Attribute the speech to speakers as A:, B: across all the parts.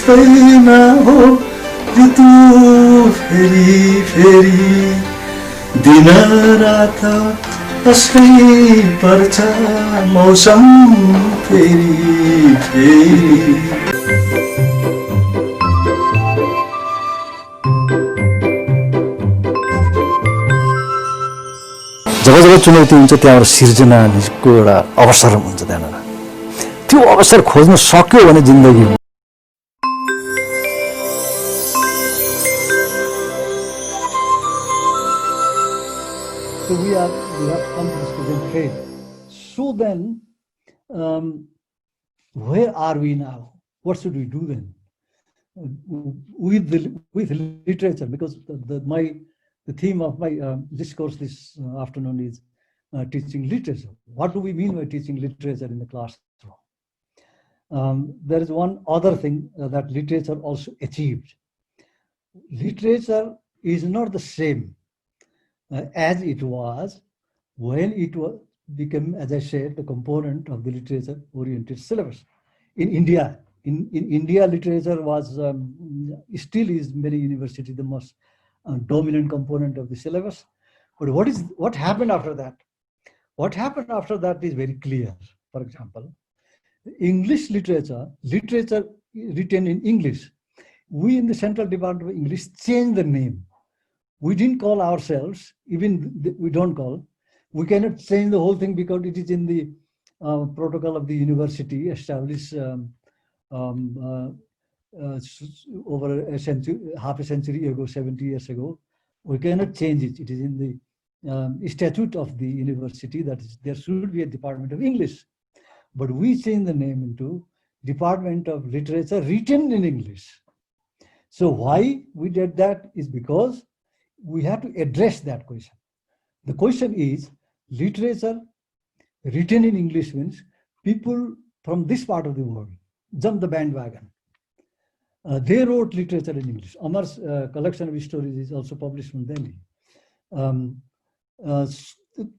A: बिर्सँदैन हो ऋतु फेरि फेरि दिन रात अस्कै पर्छ मौसम फेरि फेरि जब जब चुनौती हुन्छ त्यहाँबाट सिर्जनाको एउटा अवसर हुन्छ त्यहाँनिर त्यो अवसर खोज्न सक्यो भने जिन्दगी So we have come to this present phase. So then, where are we now? What should we do then with literature? Because the theme of my discourse this afternoon is teaching literature. What do we mean by teaching literature in the classroom? There is one other thing that literature also achieved. Literature is not the same as it was when it became, as I said, the component of the literature-oriented syllabus. In India, literature was still is many universities the most dominant component of the syllabus. But what happened after that? What happened after that is very clear. For example, English literature written in English. We in the Central Department of English changed the name. We didn't call ourselves, even we don't call. We cannot change the whole thing because it is in the protocol of the university established over a century, half a century ago, 70 years ago. We cannot change it. It is in the statute of the university that there should be a Department of English. But we changed the name into Department of Literature written in English. So why we did that is because we have to address that question. The question is, literature written in English means people from this part of the world jump the bandwagon. They wrote literature in English. Amar's collection of stories is also published from Delhi.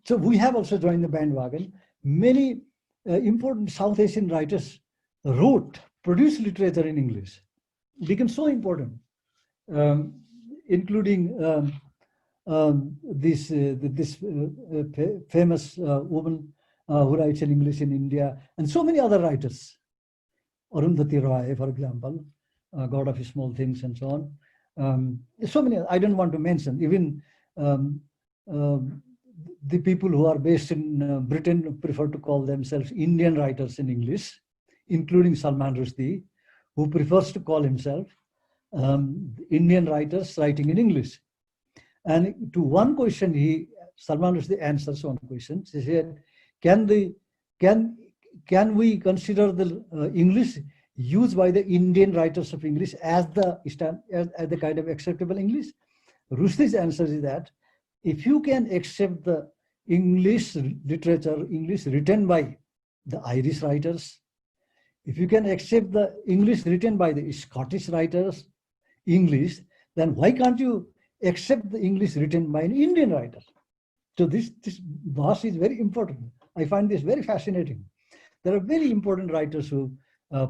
A: So we have also joined the bandwagon. Many important South Asian writers produced literature in English. It became so important, including this famous woman who writes in English in India, and so many other writers. Arundhati Roy, for example, God of Small Things, and so on. So many, I don't want to mention. Even the people who are based in Britain prefer to call themselves Indian writers in English, including Salman Rushdie, who prefers to call himself Indian writers writing in English. And to one question, Salman Rushdie answers one question. He said, can we consider the English used by the Indian writers of English as the kind of acceptable English? Rushdie's answer is that if you can accept the English literature, English written by the Irish writers, if you can accept the English written by the Scottish writers, English, then why can't you accept the English written by an Indian writer? So this bahas is very important. I find this very fascinating. There are very important writers who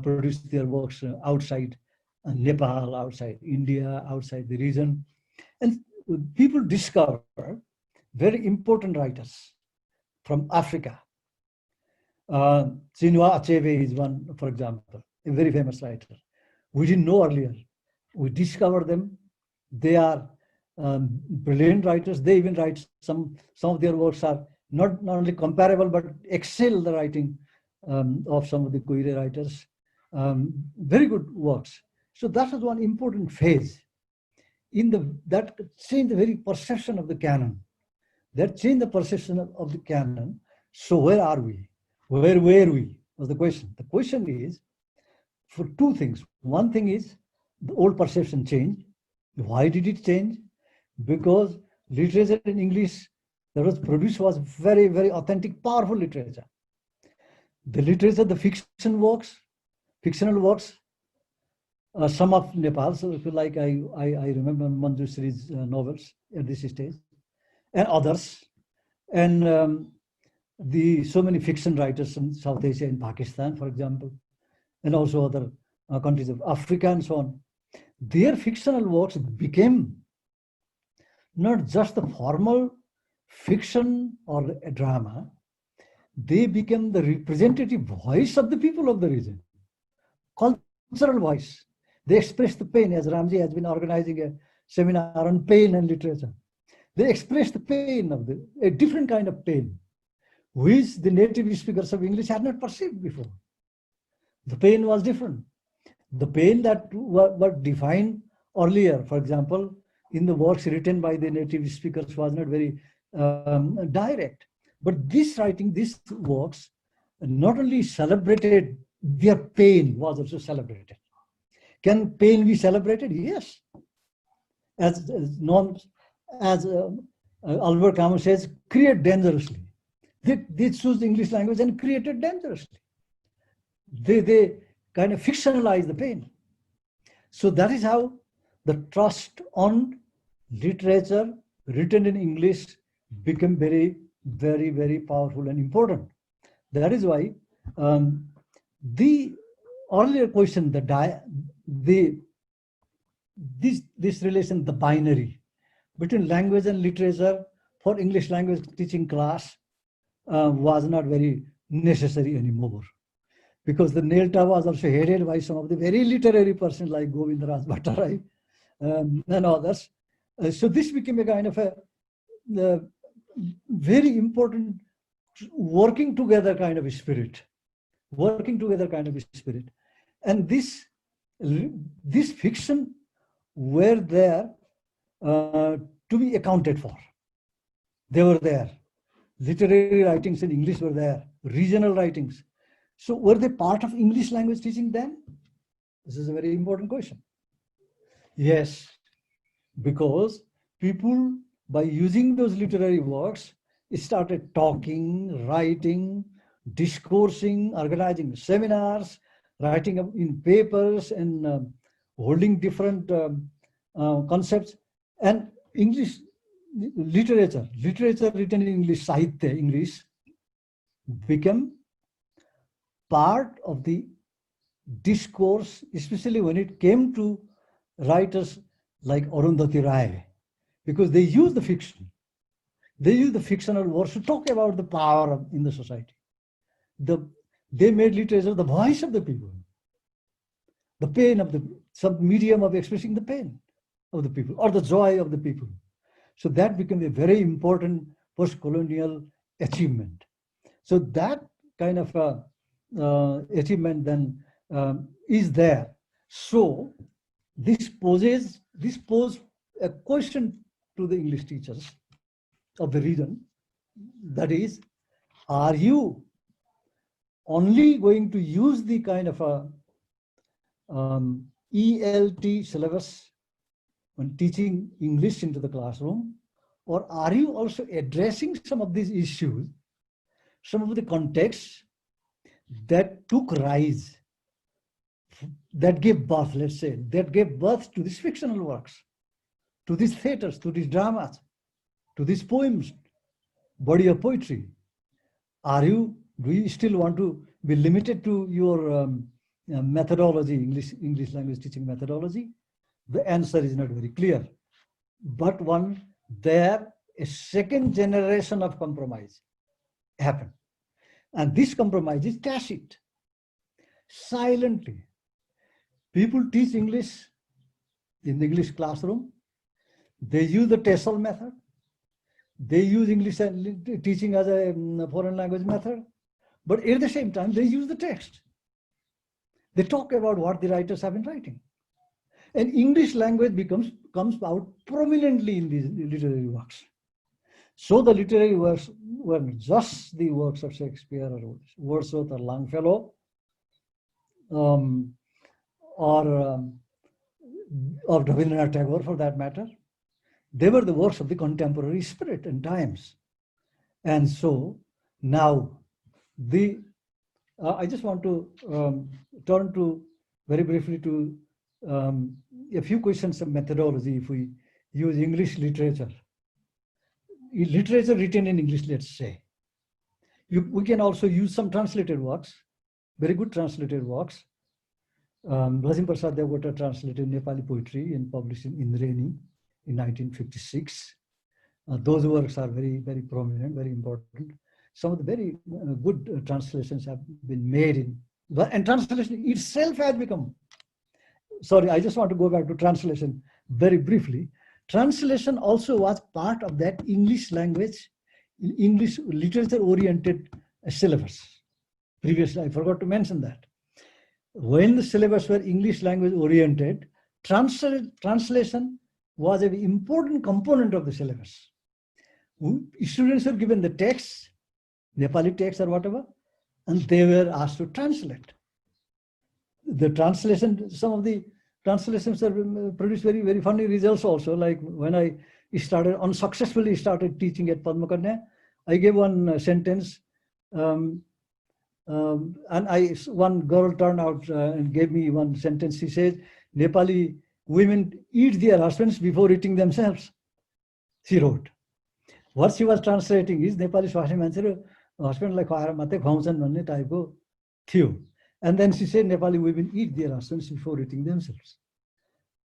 A: produce their works outside Nepal, outside India, outside the region. And people discover very important writers from Africa. Chinua Achebe is one, for example, a very famous writer. We didn't know earlier. We discovered them. They are brilliant writers. They even write some of their works are not only comparable, but excel the writing of some of the Koire writers. Very good works. So that was one important phase that changed the very perception of the canon. That changed the perception of the canon. So where are we? Where were we was the question. The question is for two things. One thing is the old perception changed. Why did it change? Because literature in English that was produced was very, very authentic, powerful literature. The literature, the fictional works, some of Nepal, so if you like, I remember Manjushri's novels at this stage, and others, and so many fiction writers in South Asia and Pakistan, for example, and also other countries of Africa and so on, their fictional works became not just the formal fiction or a drama, they became the representative voice of the people of the region, cultural voice. They expressed the pain, as Ramji has been organizing a seminar on pain and literature. They expressed the pain of a different kind of pain, which the native speakers of English had not perceived before. The pain was different. The pain that were defined earlier, for example, in the works written by the native speakers was not very direct. But this writing, these works, not only celebrated, their pain was also celebrated. Can pain be celebrated? Yes. As Albert Camus says, create dangerously. They chose the English language and created dangerously. They kind of fictionalize the pain. So that is how the trust on literature written in English became very, very, very powerful and important. That is why the earlier question, this relation, the binary between language and literature for English language teaching class was not very necessary anymore. Because the NELTA was also headed by some of the very literary persons like Govindaraj Bhattarai and others. So this became a kind of a very important working together kind of a spirit. Working together kind of a spirit. And this fiction were there to be accounted for. They were there. Literary writings in English were there. Regional writings. So were they part of English language teaching then? This is a very important question. Yes, because people, by using those literary works, started talking, writing, discoursing, organizing seminars, writing in papers and holding different concepts. And English literature written in English, Sahitya, English, became part of the discourse, especially when it came to writers like Arundhati Rai, because they use the fiction. They use the fictional words to talk about the power in the society. They made literature the voice of the people, the pain of some medium of expressing the pain of the people or the joy of the people. So that became a very important post-colonial achievement. So that kind of achievement then is there. So this poses a question to the English teachers of the region, that is, are you only going to use the kind of a ELT syllabus when teaching English into the classroom, or are you also addressing some of these issues, some of the contexts that took rise, that gave birth, let's say, that gave birth to these fictional works, to these theaters, to these dramas, to these poems, body of poetry? Do you still want to be limited to your methodology, English language teaching methodology? The answer is not very clear. But a second generation of compromise happened. And this compromise is tacit, silently. People teach English in the English classroom. They use the TESOL method. They use English teaching as a foreign language method. But at the same time, they use the text. They talk about what the writers have been writing. And English language comes out prominently in these literary works. So the literary works were just the works of Shakespeare or Wordsworth or Longfellow, or Rabindranath Tagore for that matter. They were the works of the contemporary spirit and times. And so now I just want to turn to very briefly to a few questions of methodology. If we use English literature written in English, let's say, we can also use some translated works, very good translated works. Lazim Prasad Devgota translated Nepali poetry and published in Indrani in 1956. Those works are very, very prominent, very important. Some of the very good translations have been made in, and translation itself has become, sorry, I just want to go back to translation very briefly. Translation also was part of that English language, English literature-oriented syllabus. Previously, I forgot to mention that. When the syllabus were English language oriented, translation was an important component of the syllabus. Students were given the text, Nepali text or whatever, and they were asked to translate. The translation, some of the translations are produced very, very funny results also. Like when I unsuccessfully started teaching at Padma Kanya, I gave one sentence, and one girl turned out and gave me one sentence. She says, Nepali women eat their husbands before eating themselves, she wrote. What she was translating is Nepali स्वास्नी मान्छेले husbandलाई खुवाएर मात्रै खुवाउँछन् भन्ने टाइपको थियो. And then she said Nepali women eat their husbands before eating themselves.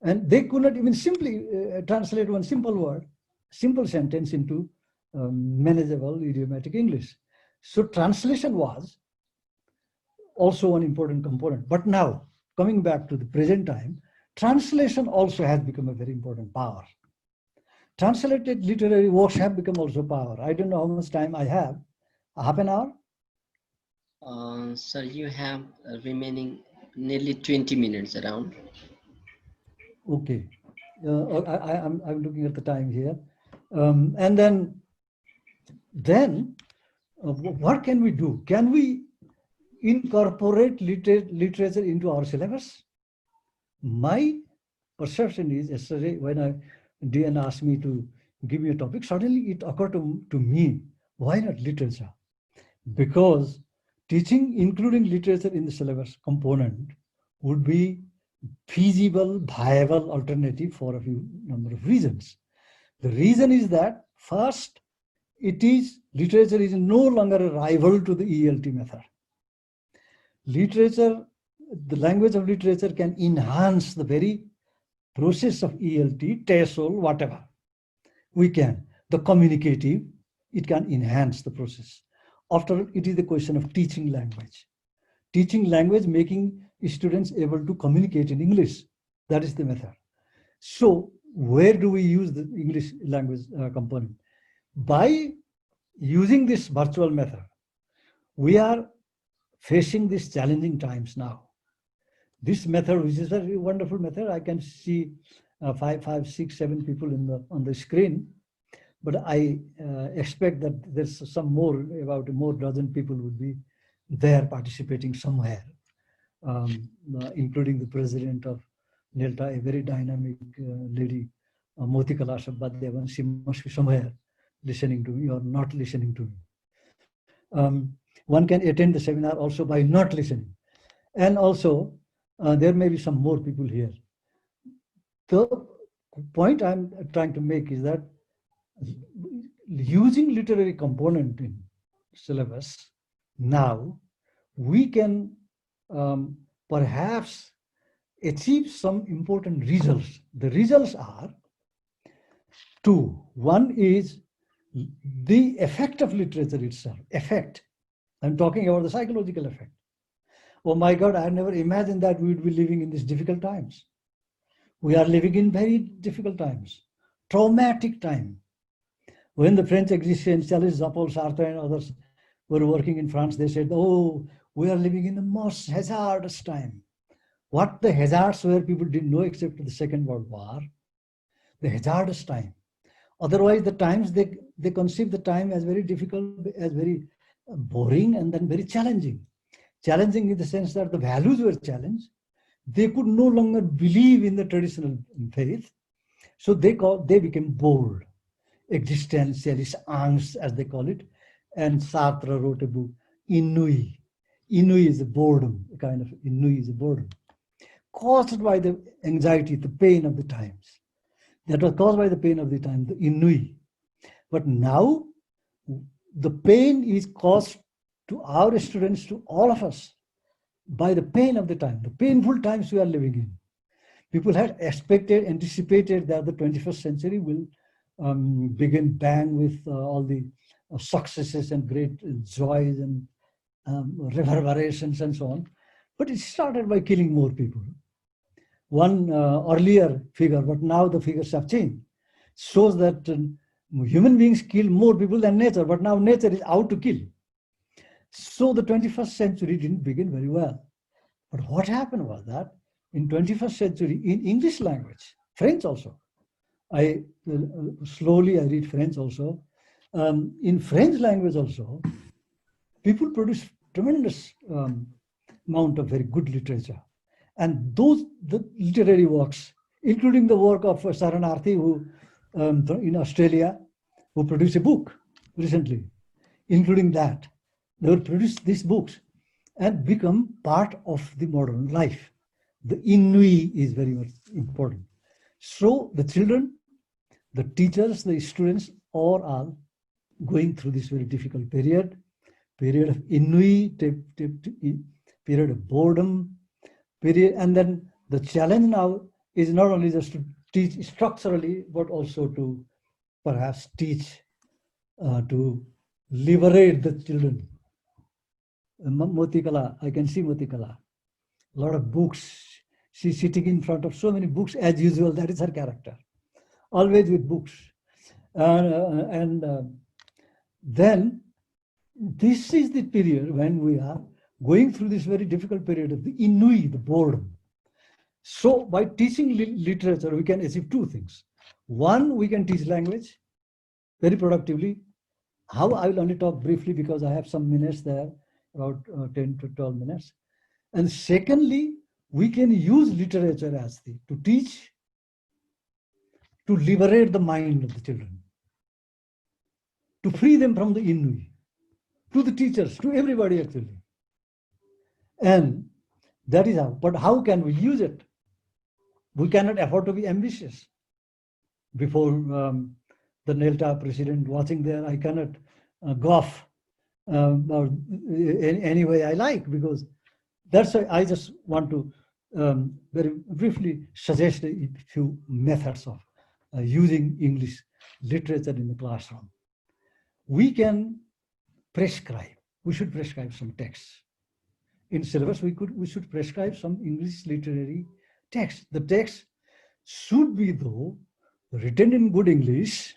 A: And they could not even simply translate one simple word, simple sentence into manageable idiomatic English. So translation was also an important component. But now, coming back to the present time, translation also has become a very important power. Translated literary works have become also power. I don't know how much time I have. Half an hour?
B: Sir, you have remaining nearly 20 minutes around.
A: Okay. I'm looking at the time here. And then what can we do? Can we incorporate literature into our syllabus? My perception is, yesterday when DN asked me to give me a topic, suddenly it occurred to me, why not literature? Because teaching, including literature in the syllabus component, would be feasible, viable alternative for a number of reasons. The reason is that, first, literature is no longer a rival to the ELT method. Literature, the language of literature can enhance the very process of ELT, TESOL, whatever. We can. The communicative, it can enhance the process. After all, it is the question of teaching language. Teaching language, making students able to communicate in English. That is the method. So where do we use the English language component? By using this virtual method, we are facing these challenging times now. This method, which is a very wonderful method, I can see 5, 6, 7 people on the screen, but I expect that there's some more, about a more dozen people would be there participating somewhere, including the president of NELTA, a very dynamic lady, Motikala Shabbadevan. She must be somewhere listening to me or not listening to me. One can attend the seminar also by not listening. And also, there may be some more people here. The point I'm trying to make is that using literary component in syllabus, now we can perhaps achieve some important results. The results are two. One is the effect of literature itself. Effect. I'm talking about the psychological effect. Oh my God, I never imagined that we would be living in these difficult times. We are living in very difficult times, traumatic time. When the French existentialists, Jean-Paul Sartre and others were working in France, they said, oh, we are living in the most hazardous time. What the hazards were, people didn't know except the Second World War, the hazardous time. Otherwise, the times, they conceive the time as very difficult, as very boring, and then very challenging. Challenging in the sense that the values were challenged. They could no longer believe in the traditional faith. So they became bold, existentialist angst, as they call it. And Sartre wrote a book, Ennui. Ennui is a boredom, a kind of ennui is a boredom, caused by the anxiety, the pain of the times. That was caused by the pain of the time, the ennui. But now, the pain is caused to our students, to all of us, by the pain of the time, the painful times we are living in. People had expected, anticipated that the 21st century will begin bang with all the successes and great joys and reverberations and so on. But it started by killing more people. One earlier figure, but now the figures have changed, shows that human beings kill more people than nature, but now nature is out to kill. So the 21st century didn't begin very well. But what happened was that in 21st century, in English language, French also, I read French also. In French language also, people produce tremendous amount of very good literature. And the literary works, including the work of Saranarthi, who in Australia, who produced a book recently, including that, they will produce these books and become part of the modern life. The Inui is very much important. So the children, the teachers, the students, all are going through this very difficult period of Inui, period of boredom, period, and then the challenge now is not only just to teach structurally, but also to perhaps teach, to liberate the children. Motikala, I can see Motikala, a lot of books. She's sitting in front of so many books as usual. That is her character, always with books. Then this is the period when we are going through this very difficult period of the Inui, the boredom. So by teaching literature, we can achieve two things. One, we can teach language very productively. How? I will only talk briefly because I have some minutes there, about 10 to 12 minutes. And secondly, we can use literature as to teach, to liberate the mind of the children, to free them from the Inui, to the teachers, to everybody actually. And that is how. But how can we use it? We cannot afford to be ambitious. Before the NELTA president watching there, I cannot golf or any way I like, because that's why I just want to very briefly suggest a few methods of using English literature in the classroom. We can prescribe. We should prescribe some texts. In syllabus, we should prescribe some English literary text. The text should be, though, written in good English.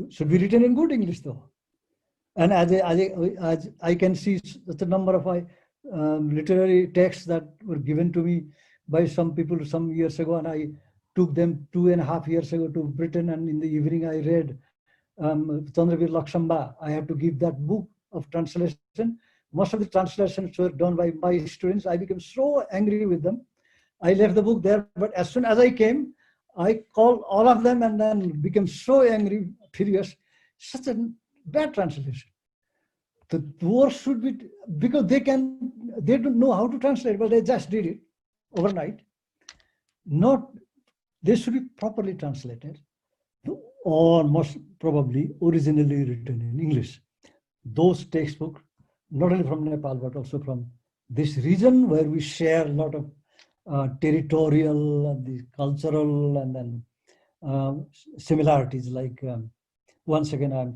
A: Should be written in good English, though. And as I can see such a number of literary texts that were given to me by some people some years ago, and I took them 2.5 years ago to Britain, and in the evening I read Chandravir Lakshamba. I have to give that book of translation. Most of the translations were done by my students. I became so angry with them. I left the book there, but as soon as I came, I called all of them and then became so angry, furious. Such a bad translation. The words should be, because they don't know how to translate, but they just did it overnight. They should be properly translated, or most probably originally written in English. Those textbooks, not only from Nepal, but also from this region where we share a lot of territorial and the cultural and then similarities, like once again I'm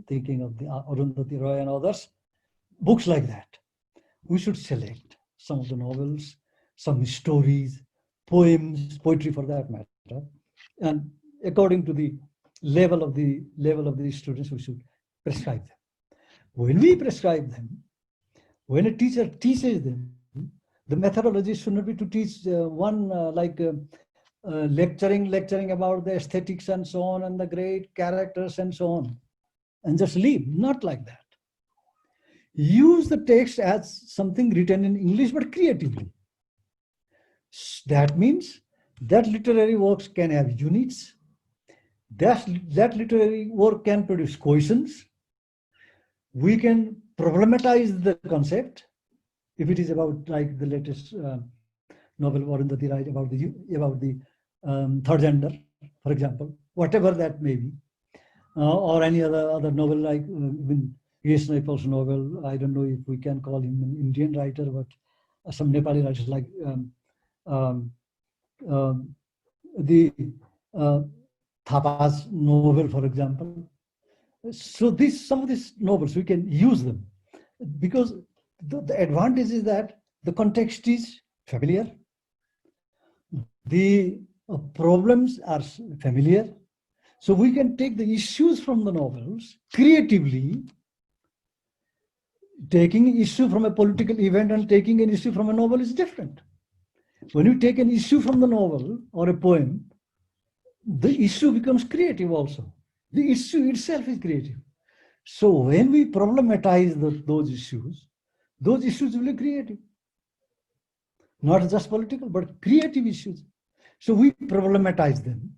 A: thinking of the Arundhati Roy and others, books like that. We should select some of the novels, some stories, poems, poetry for that matter, and according to the level of the students, we should prescribe them. When we prescribe them, when a teacher teaches them, the methodology should not be to teach lecturing about the aesthetics and so on, and the great characters and so on, and just leave. Not like that. Use the text as something written in English, but creatively. That means that literary works can have units. That literary work can produce questions. We can problematize the concept. If it is about, like the latest novel Arundhati Roy about the third gender, for example, whatever that may be, or any other novel like Yes, Nepal's novel. I don't know if we can call him an Indian writer, but some Nepali writers like um, um, the uh, Thapa's novel, for example. So some of these novels, we can use them because the advantage is that the context is familiar, the problems are familiar, so we can take the issues from the novels creatively. Taking an issue from a political event and taking an issue from a novel is different. When you take an issue from the novel or a poem, the issue becomes creative also. The issue itself is creative. So when we problematize those issues will be creative. Not just political, but creative issues. So we problematize them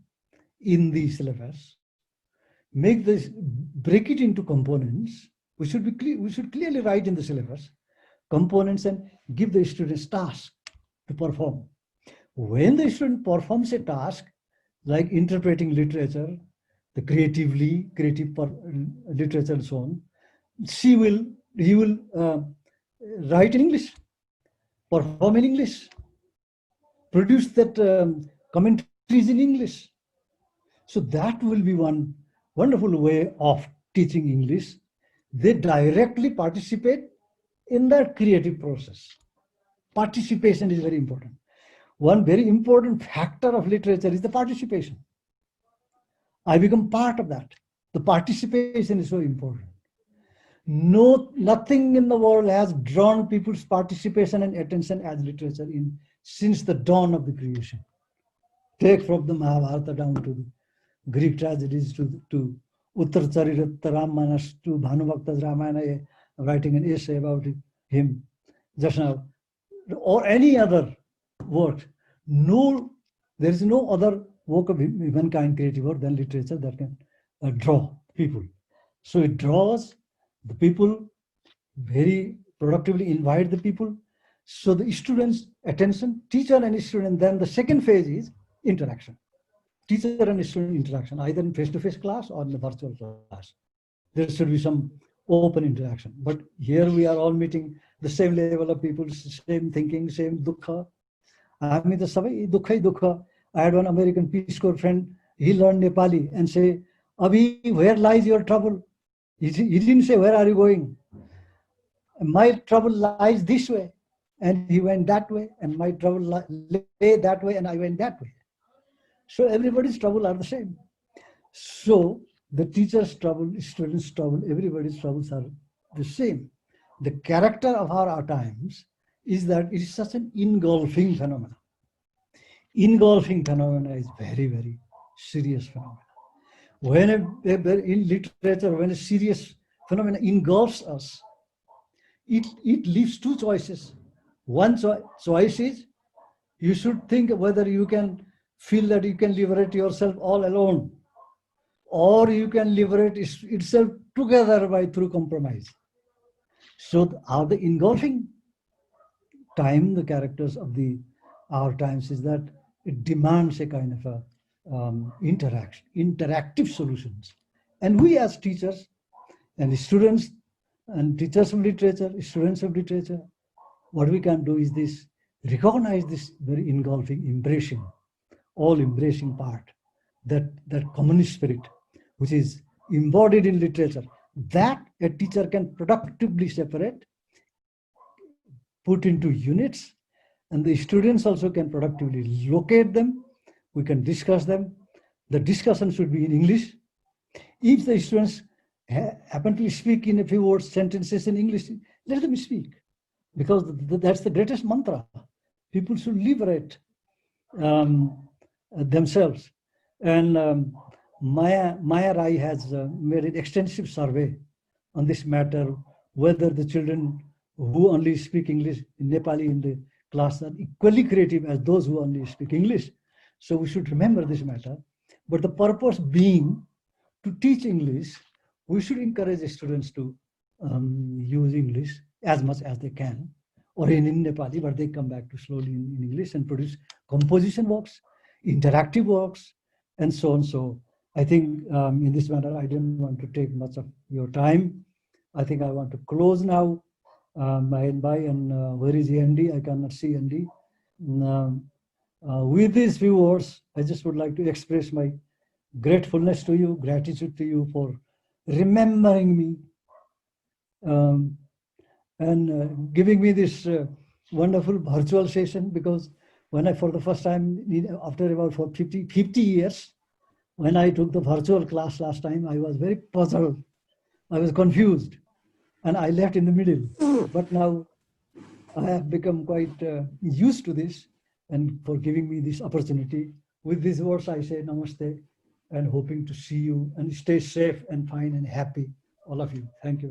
A: in the syllabus, make this, break it into components. We should clearly write in the syllabus components and give the students tasks to perform. When the student performs a task like interpreting literature, the creative literature and so on, he will write in English, perform in English, produce that commentaries in English. So that will be one wonderful way of teaching English. They directly participate in that creative process. Participation is very important. One very important factor of literature is the participation. I become part of that. The participation is so important. Nothing in the world has drawn people's participation and attention as literature since the dawn of the creation. Take from the Mahabharata down to the Greek tragedies to Uttar Charita Ramanas to Bhanubhakta's Ramayana, writing an essay about him just now, or any other work. There is no other work of humankind, creative work, than literature that can draw people. So it draws the people, very productively invite the people. So the students' attention, teacher and student, then the second phase is interaction. Teacher and student interaction, either in face-to-face class or in the virtual class. There should be some open interaction. But here we are all meeting the same level of people, same thinking, same dukha. I mean, the sabai dukha. I had one American Peace Corps friend, he learned Nepali and say, Abhi, where lies your trouble? He didn't say, where are you going? My trouble lies this way. And he went that way, and my trouble lay that way, and I went that way. So everybody's trouble are the same. So the teacher's trouble, student's trouble, everybody's troubles are the same. The character of our times is that it is such an engulfing phenomenon. Engulfing phenomena is very, very serious phenomena. In literature, when a serious phenomena engulfs us, it leaves two choices. One choice is you should think whether you can feel that you can liberate yourself all alone, or you can liberate itself together through compromise. So the engulfing time, the characters of our times is that it demands a kind of interactive solutions. And we as teachers and students and teachers of literature, students of literature, what we can do is this: recognize this very engulfing, all-embracing part, that communist spirit, which is embodied in literature, that a teacher can productively separate, put into units, and the students also can productively locate them. We can discuss them. The discussion should be in English. If the students happen to speak in a few words, sentences in English, let them speak, because that's the greatest mantra. People should liberate themselves. And Maya Rai has made an extensive survey on this matter, whether the children who only speak English in Nepali in the class are equally creative as those who only speak English. So we should remember this matter. But the purpose being to teach English, we should encourage the students to use English as much as they can, or in Nepali, but they come back to slowly in English and produce composition works, interactive works, and so on. So I think in this matter, I didn't want to take much of your time. I think I want to close now. Where is Andy? I cannot see Andy. With these few words, I just would like to express my gratefulness to you, gratitude to you for remembering me and giving me this wonderful virtual session, because when I, for the first time, after about 50 years, when I took the virtual class last time, I was very puzzled. I was confused and I left in the middle. But now I have become quite used to this, and for giving me this opportunity. With these words, I say namaste and hoping to see you and stay safe and fine and happy, all of you. Thank you.